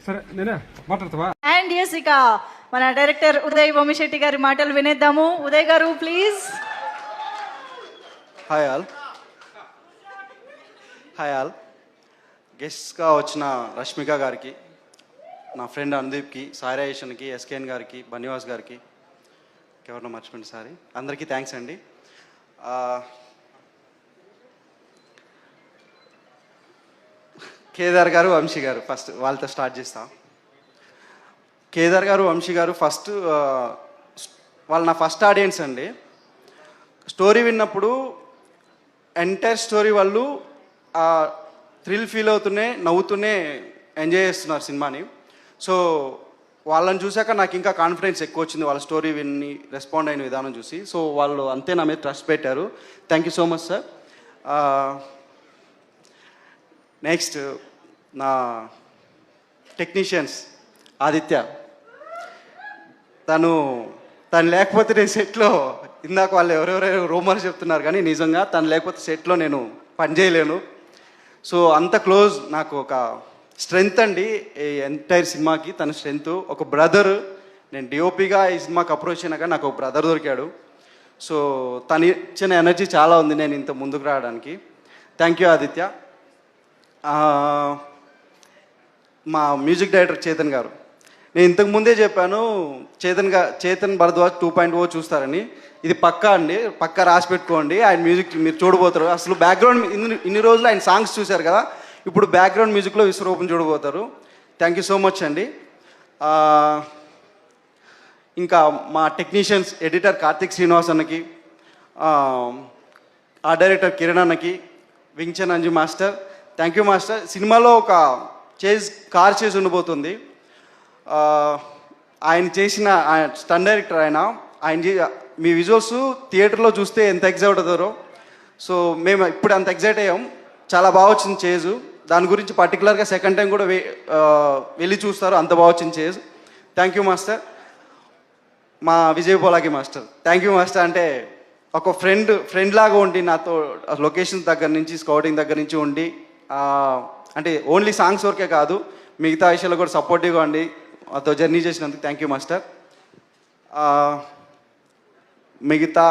సరే నేనే మాట్లాడతావా? అండ్ ఎస్, ఇక మన డైరెక్టర్ ఉదయ్ బొమ్మిశెట్టి గారి మాటలు వినేద్దాము. ఉదయ్ గారు ప్లీజ్. హాయ్ ఆల్ గెస్ట్గా వచ్చిన రష్మిక గారికి, నా ఫ్రెండ్ అనుదీప్కి, సాయిరాయేషన్కి, ఎస్కేఎన్ గారికి, బన్నివాస్ గారికి, ఎవరినో మర్చిపోయింది సారీ, అందరికీ థ్యాంక్స్ అండి. కేదార్ గారు, వంశీ గారు, ఫస్ట్ వాళ్ళతో స్టార్ట్ చేస్తాం. కేదార్ గారు, వంశీ గారు ఫస్ట్ వాళ్ళు నా ఫస్ట్ ఆడియన్స్ అండి. స్టోరీ విన్నప్పుడు ఎంటైర్ స్టోరీ వాళ్ళు థ్రిల్ ఫీల్ అవుతూనే, నవ్వుతూనే ఎంజాయ్ చేస్తున్నారు సినిమాని. సో వాళ్ళని చూశాక నాకు ఇంకా కాన్ఫిడెన్స్ ఎక్కువ వచ్చింది, వాళ్ళ స్టోరీ విని రెస్పాండ్ అయిన విధానం చూసి. సో వాళ్ళు అంతే నా మీద ట్రస్ట్ పెట్టారు. Thank you so much sir. Next నా టెక్నీషియన్స్ ఆదిత్య, తను లేకపోతే నేను సెట్లో, ఇందాక వాళ్ళు ఎవరెవరో రూమర్స్ చెప్తున్నారు కానీ నిజంగా తను లేకపోతే సెట్లో నేను పనిచేయలేను. సో అంత క్లోజ్, నాకు ఒక స్ట్రెంగ్త్ అండి ఈ ఎంటైర్ సినిమాకి. తన స్ట్రెంగ్త్ ఒక బ్రదర్. నేను డిఓపిగా ఈ సినిమాకి అప్రోచ్ అయినా కానీ నాకు ఒక బ్రదర్ దొరికాడు. సో తను ఇచ్చిన ఎనర్జీ చాలా ఉంది నేను ఇంత ముందుకు రావడానికి. Thank you Aditya. మా మ్యూజిక్ డైరెక్టర్ చేతన్ గారు, నేను ఇంతకు ముందే చెప్పాను చేతన్ భరద్వాజ్ 2.0 చూస్తారని. ఇది పక్కా అండి, పక్కా రాసి పెట్టుకోండి. ఆయన మ్యూజిక్ మీరు చూడబోతారు. అసలు బ్యాక్గ్రౌండ్ ఇన్ని రోజులు ఆయన సాంగ్స్ చూశారు కదా, ఇప్పుడు బ్యాక్గ్రౌండ్ మ్యూజిక్లో విశ్వరూపం చూడబోతారు. థ్యాంక్ యూ సో మచ్ అండి. ఇంకా మా టెక్నీషియన్స్, ఎడిటర్ కార్తిక్ శ్రీనివాస్ అన్నకి, ఆ డైరెక్టర్ కిరణ్ అన్నకి, Wing Chun Anju master, thank you master. సినిమాలో ఒక కార్ చేసి ఉండబోతుంది. ఆయన చేసిన స్టన్ డైరెక్టర్ ఆయన మీ విజువల్స్ థియేటర్లో చూస్తే ఎంత ఎగ్జైట్ అవుతారో, సో మేము ఇప్పుడు అంత ఎగ్జైట్ అయ్యాం. చాలా బాగా వచ్చింది చేజు. దాని గురించి పర్టికులర్గా సెకండ్ టైం కూడా వెళ్ళి చూస్తారు, అంత బాగా వచ్చింది చేజు. Thank you master. మా Vijay Polaki master, thank you master. అంటే ఒక ఫ్రెండ్ లాగా ఉండి నాతో లొకేషన్ దగ్గర నుంచి, స్కౌటింగ్ దగ్గర నుంచి ఉండి, అంటే ఓన్లీ సాంగ్స్ వరకే కాదు మిగతా విషయాల్లో కూడా సపోర్టివ్గా ఉండి మాతో జర్నీ చేసినందుకు థ్యాంక్ యూ మాస్టర్. మిగతా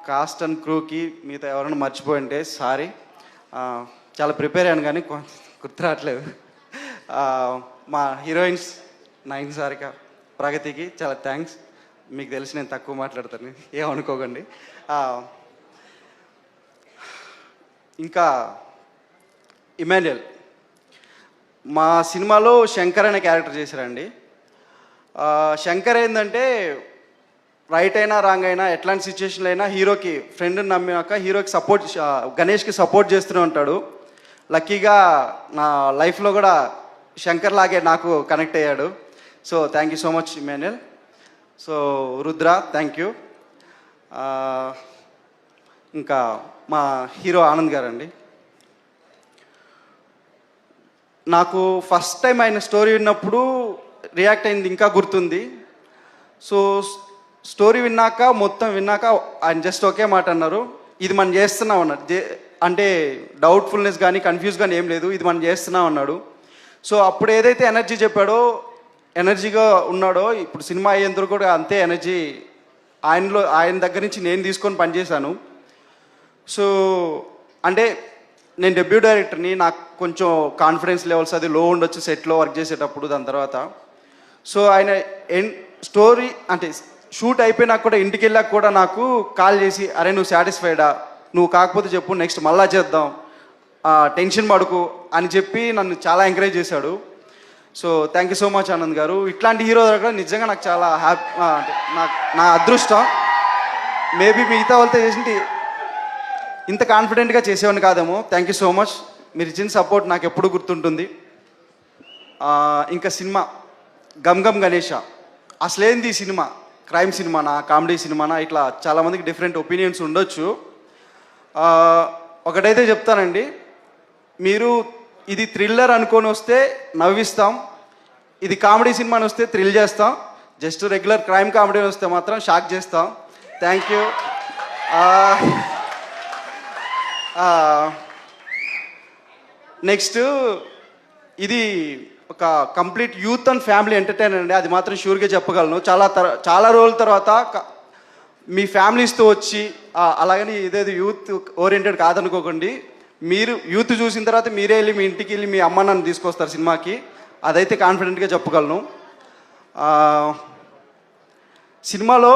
కాస్ట్ అండ్ క్రూకి మిగతా ఎవరైనా మర్చిపోయి ఉంటే సారీ. చాలా ప్రిపేర్ అయ్యాను కానీ గుర్తు రావట్లేదు. మా హీరోయిన్స్ నైన్ సారిక, ప్రగతికి చాలా థ్యాంక్స్. మీకు తెలిసి నేను తక్కువ మాట్లాడతాను, ఏమనుకోకండి. ఇంకా ఇమాన్యుయల్, మా సినిమాలో శంకర్ అనే క్యారెక్టర్ చేశారండి. శంకర్ ఏంటంటే రైట్ అయినా రాంగ్ అయినా ఎట్లాంటి సిచ్యువేషన్లో అయినా హీరోకి ఫ్రెండ్ని నమ్మినాక హీరోకి గణేష్కి సపోర్ట్ చేస్తూనే ఉంటాడు. లక్కీగా నా లైఫ్లో కూడా శంకర్ లాగే నాకు కనెక్ట్ అయ్యాడు. So thank you so much Emmanuel. So Rudra, thank you. ఇంకా మా హీరో ఆనంద్ గారు అండి. నాకు ఫస్ట్ టైం ఆయన స్టోరీ విన్నప్పుడు రియాక్ట్ అయింది ఇంకా గుర్తుంది. సో స్టోరీ మొత్తం విన్నాక ఆయన జస్ట్ ఒకే మాట అన్నారు, ఇది మనం చేస్తున్నాం అన్నారు. అంటే డౌట్ఫుల్నెస్ కానీ కన్ఫ్యూజ్ కానీ ఏం లేదు, ఇది మనం చేస్తున్నాం అన్నాడు. సో అప్పుడు ఏదైతే ఎనర్జీ చెప్పాడో, ఎనర్జీగా ఉన్నాడో, ఇప్పుడు సినిమా అయ్యేందుకు కూడా అంతే ఎనర్జీ ఆయన దగ్గర నుంచి నేను తీసుకొని పనిచేశాను. సో అంటే నేను డెబ్యూ డైరెక్టర్ని, నాకు కొంచెం కాన్ఫిడెన్స్ లెవెల్స్ అది లో ఉండొచ్చు సెట్లో వర్క్ చేసేటప్పుడు. దాని తర్వాత సో ఆయన స్టోరీ అంటే షూట్ అయిపోయినాక కూడా ఇంటికి వెళ్ళాక కూడా నాకు కాల్ చేసి, అరే నువ్వు సాటిస్ఫైడా, నువ్వు కాకపోతే చెప్పు నెక్స్ట్ మళ్ళా చేద్దాం, టెన్షన్ పడుకు అని చెప్పి నన్ను చాలా ఎంకరేజ్ చేశాడు. So thank you so much Anand గారు. ఇట్లాంటి హీరో దగ్గర నిజంగా నాకు చాలా హ్యాపీ, నా అదృష్టం. మేబీ మిగతా వాళ్ళతో చేసింది ఇంత కాన్ఫిడెంట్గా చేసేవాడిని కాదేమో. Thank you so much. మీరు ఇచ్చిన సపోర్ట్ నాకు ఎప్పుడు గుర్తుంటుంది. ఇంకా సినిమా గమ్ గమ్ గణేష, అసలేంది ఈ సినిమా, క్రైమ్ సినిమానా, కామెడీ సినిమానా, ఇట్లా చాలామందికి డిఫరెంట్ ఒపీనియన్స్ ఉండొచ్చు. ఒకటైతే చెప్తానండి, మీరు ఇది థ్రిల్లర్ అనుకొని వస్తే నవ్విస్తాం, ఇది కామెడీ సినిమాని వస్తే థ్రిల్ చేస్తాం, జస్ట్ రెగ్యులర్ క్రైమ్ కామెడీ వస్తే మాత్రం షాక్ చేస్తాం. Thank you. నెక్స్ట్ ఇది ఒక complete youth and family entertainer అండి, అది మాత్రం షూర్గా చెప్పగలను. చాలా రోజుల తర్వాత మీ ఫ్యామిలీస్తో వచ్చి అలాగని ఇదేదో యూత్ ఓరియంటెడ్ కాదనుకోకండి. మీరు యూత్ చూసిన తర్వాత మీరే వెళ్ళి మీ ఇంటికి వెళ్ళి మీ అమ్మ నన్ను తీసుకొస్తారు సినిమాకి, అదైతే కాన్ఫిడెంట్గా చెప్పగలను. సినిమాలో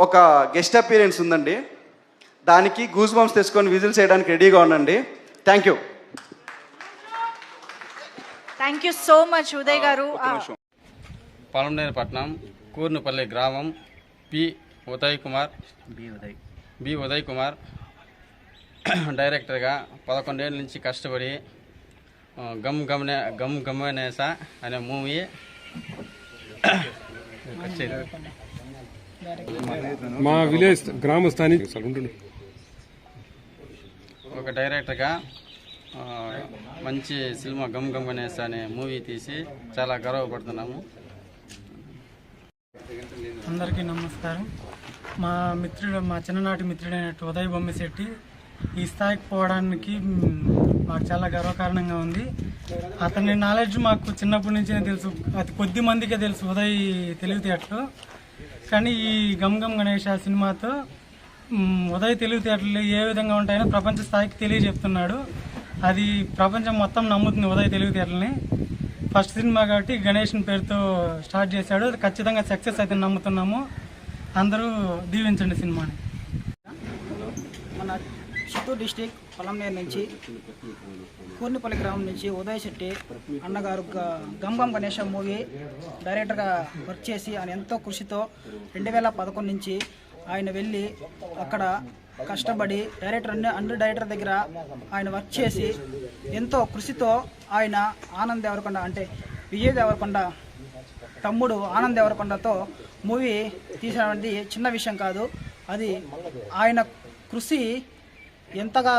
ఒక గెస్ట్ అపీరెన్స్ ఉందండి, దానికి గూస్ బంప్స్ తెచ్చుకొని విజిల్స్ చేయడానికి రెడీగా ఉండండి. Thank you. Thank you so much Uday గారు. పలంనేరుపట్నం కూర్నుపల్లి గ్రామం పి ఉదయ్ కుమార్ డైరెక్టర్గా 11 ఏళ్ళ నుంచి కష్టపడి గమ్ గమనేస అనే మూవీ మా విలేజ్ గ్రామ స్థానిక ఒక డైరెక్టర్గా మంచి సినిమా గమ్ గమనేస అనే మూవీ తీసి చాలా గర్వపడుతున్నాము. అందరికీ నమస్కారం. మా చిన్ననాటి మిత్రుడైన ఉదయ్ బొమ్మిశెట్టి ఈ స్థాయికి పోవడానికి మాకు చాలా గర్వకారణంగా ఉంది. అతని నాలెడ్జ్ మాకు చిన్నప్పటి నుంచే తెలుసు, అతి కొద్ది మందికే తెలుసు ఉదయ్ తెలివితేటలు. కానీ ఈ గమ్ గమ్ గణేష సినిమాతో ఉదయ్ తెలివితేటలు ఏ విధంగా ఉంటాయో ప్రపంచ స్థాయికి తెలియజెప్తున్నాడు. అది ప్రపంచం మొత్తం నమ్ముతుంది ఉదయ్ తెలివితేటలని. ఫస్ట్ సినిమా కాబట్టి గణేష్ని పేరుతో స్టార్ట్ చేశాడు, అది ఖచ్చితంగా సక్సెస్ అయితే నమ్ముతున్నాము. అందరూ దీవించండి సినిమాని. మన చిత్తూరు డిస్టిక్ పొలంనేరు నుంచి కూర్నిపల్లి గ్రామం నుంచి ఉదయ్ శెట్టి అన్నగారు గమ్ గమ్ గణేష మూవీ డైరెక్టర్గా వర్క్ చేసి ఆయన ఎంతో కృషితో 2011 నుంచి ఆయన వెళ్ళి అక్కడ కష్టపడి డైరెక్టర్ డైరెక్టర్ దగ్గర ఆయన వర్క్ చేసి ఎంతో కృషితో ఆయన ఆనంద్ దేవరకొండ అంటే విజయ్ దేవరకొండ తమ్ముడు ఆనంద్ దేవరకొండతో మూవీ తీసినటువంటి చిన్న విషయం కాదు. అది ఆయన కృషి ఎంతగా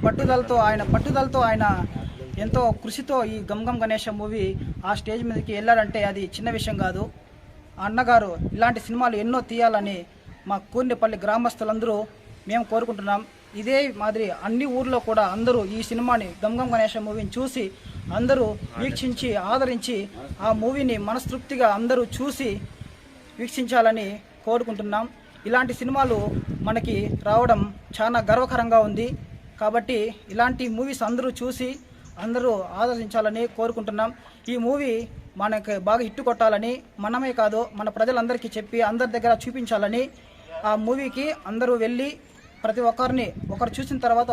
పట్టుదలతో ఆయన ఎంతో కృషితో ఈ గమ్ గమ్ గణేష మూవీ ఆ స్టేజ్ మీదకి వెళ్ళాడంటే అది చిన్న విషయం కాదు. అన్నగారు ఇలాంటి సినిమాలు ఎన్నో తీయాలని మా కూర్నిపల్లి గ్రామస్తులందరూ మేము కోరుకుంటున్నాం. ఇదే మాదిరి అన్ని ఊర్లో కూడా అందరూ ఈ సినిమాని గమ్ గమ్ గణేష మూవీని చూసి అందరూ వీక్షించి ఆదరించి ఆ మూవీని మనస్తృప్తిగా అందరూ చూసి వీక్షించాలని కోరుకుంటున్నాం. ఇలాంటి సినిమాలు మనకి రావడం చాలా గర్వకరంగా ఉంది. కాబట్టి ఇలాంటి మూవీస్ అందరూ చూసి అందరూ ఆదరించాలని కోరుకుంటున్నాం. ఈ మూవీ మనకి బాగా హిట్ కొట్టాలని మనమే కాదు మన ప్రజలందరికీ చెప్పి అందరి దగ్గర చూపించాలని ఆ మూవీకి అందరూ వెళ్ళి ప్రతి ఒక్కరిని ఒకరు చూసిన తర్వాత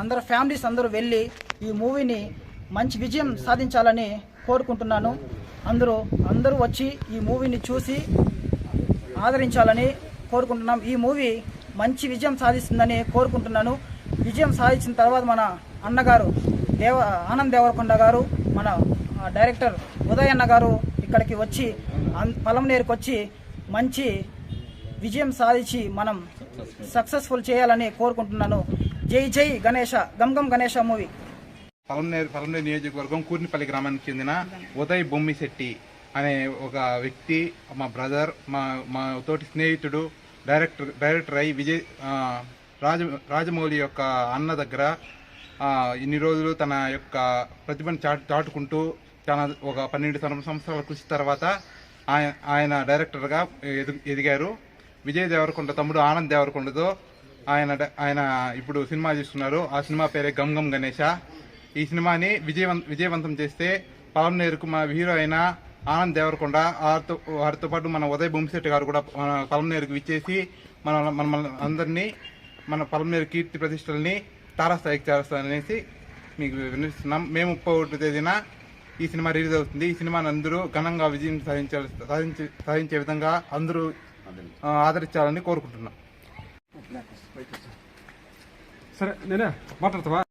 అందరు ఫ్యామిలీస్ అందరూ వెళ్ళి ఈ మూవీని మంచి విజయం సాధించాలని కోరుకుంటున్నాను. అందరూ వచ్చి ఈ మూవీని చూసి ఆదరించాలని కోరుకుంటున్నాం. ఈ మూవీ మంచి విజయం సాధిస్తుందని కోరుకుంటున్నాను. విజయం సాధించిన తర్వాత మన అన్నగారు ఆనంద్ దేవరకొండ గారు మన డైరెక్టర్ ఉదయ్ అన్న గారు ఇక్కడికి వచ్చి పొలంనేరుకు వచ్చి మంచి విజయం సాధించి మనం సక్సెస్ఫుల్ చేయాలని కోరుకుంటున్నాను. జై జై గణేష గమ్ గమ్ గణేష మూవీ. పొలంనేరు నియోజకవర్గం కూర్నిపల్లి గ్రామానికి చెందిన ఉదయ్ బొమ్మిశెట్టి అనే ఒక వ్యక్తి మా బ్రదర్ మా తోటి స్నేహితుడు డైరెక్టర్ అయి రాజమౌళి యొక్క అన్న దగ్గర ఇన్ని రోజులు తన యొక్క ప్రతిభను చాటుకుంటూ చాలా ఒక 12 సంవత్సరాల కృషి తర్వాత ఆయన డైరెక్టర్గా ఎదిగారు. విజయ్ దేవరకొండ తమ్ముడు ఆనంద్ దేవరకొండతో ఆయన ఇప్పుడు సినిమా చేస్తున్నారు. ఆ సినిమా పేరే గమ్ గమ్ గణేష. ఈ సినిమాని విజయవంతం చేస్తే పొలంనేరుకు మా హీరో అయిన ఆనంద్ దేవరకొండ వారితో పాటు మన ఉదయ్ బొమ్మిశెట్టి గారు కూడా మన పొలంనేరుకు విచ్చేసి మన అందరినీ మన పొలంనేరు కీర్తి ప్రతిష్టలని తారాస్థాయికి చేస్తారనేసి మీకు వినిపిస్తున్నాం. మే 31 తేదీన ఈ సినిమా రిలీజ్ అవుతుంది. ఈ సినిమాని అందరూ ఘనంగా విజయం సాధించే విధంగా అందరూ ఆదరించాలని కోరుకుంటున్నాం. సరే నేనే మాట్లాడతావా?